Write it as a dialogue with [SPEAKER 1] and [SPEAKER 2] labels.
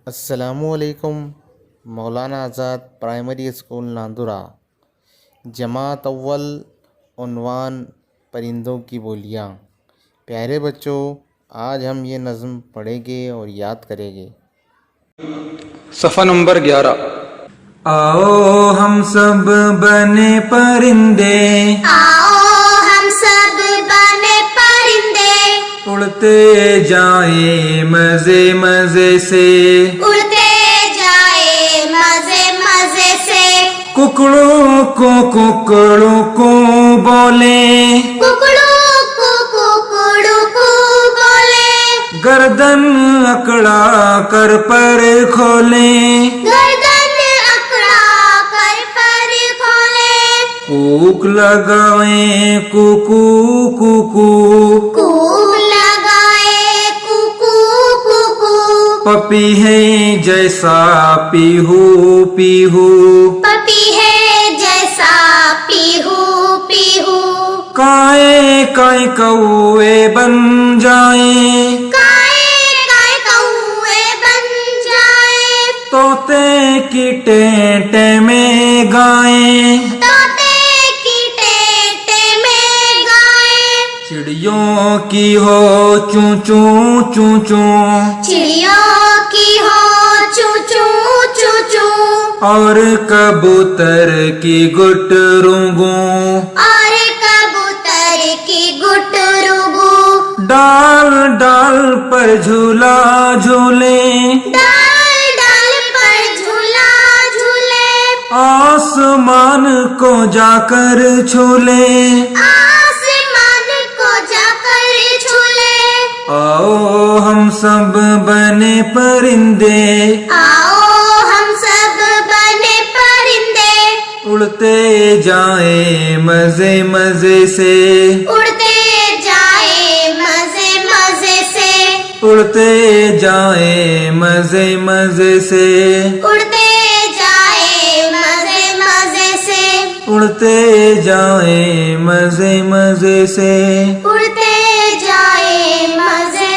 [SPEAKER 1] अस्सलामुअलैकुम। मौलाना आज़ाद primary school Nandura, जमात अव्वल, उन्वान परिंदों की बोलियाँ। प्यारे बच्चों, आज हम ये नज़्म पढ़ेंगे और याद करेंगे।
[SPEAKER 2] सफ़ा नंबर 11।
[SPEAKER 3] आओ हम सब बने परिंदे,
[SPEAKER 4] आओ हम सब बने परिंदे,
[SPEAKER 3] उड़ते जाए मजे मजे से,
[SPEAKER 4] उड़ते जाए मजे मजे से।
[SPEAKER 3] कुकड़ों को बोले,
[SPEAKER 4] कुकड़ू को बोले,
[SPEAKER 3] गर्दन अकड़ा कर पर खोले,
[SPEAKER 4] गर्दन अकड़ा कर पर खोले।
[SPEAKER 3] कूक लगाए कुकू कुकू,
[SPEAKER 4] कूक लगाए कुकू कुकू,
[SPEAKER 3] पपी है जैसा पीहू पीहू,
[SPEAKER 4] पपी है जैसा पीहू पीहू।
[SPEAKER 3] काए काए कौए बन जाए,
[SPEAKER 4] काय कौए बन जाए,
[SPEAKER 3] तोते की टेंटे में गाए,
[SPEAKER 4] तोते की टेटे में गाए।
[SPEAKER 3] चिड़ियों की हो चूं चूं चूं चूं,
[SPEAKER 4] चिड़ियों की हो चू चू चू चू,
[SPEAKER 3] और कबूतर की गुटरू गूं,
[SPEAKER 4] और कबूतर की गुटरुगू।
[SPEAKER 3] डाल डाल पर झूला झूले,
[SPEAKER 4] डाल डाल पर झूला झूले,
[SPEAKER 3] आसमान को जाकर छूले,
[SPEAKER 4] आसमान को जाकर छूले।
[SPEAKER 3] आओ हम सब बने परिंदे,
[SPEAKER 4] आओ हम सब बने परिंदे,
[SPEAKER 3] उड़ते जाए मजे मजे से,
[SPEAKER 4] उड़ते जाए मजे मजे से,
[SPEAKER 3] उड़ते जाए मजे मजे से,
[SPEAKER 4] उड़ते जाए मजे मजे से,
[SPEAKER 3] उड़ते जाए मजे मजे से।
[SPEAKER 4] उड़ते जाए मजे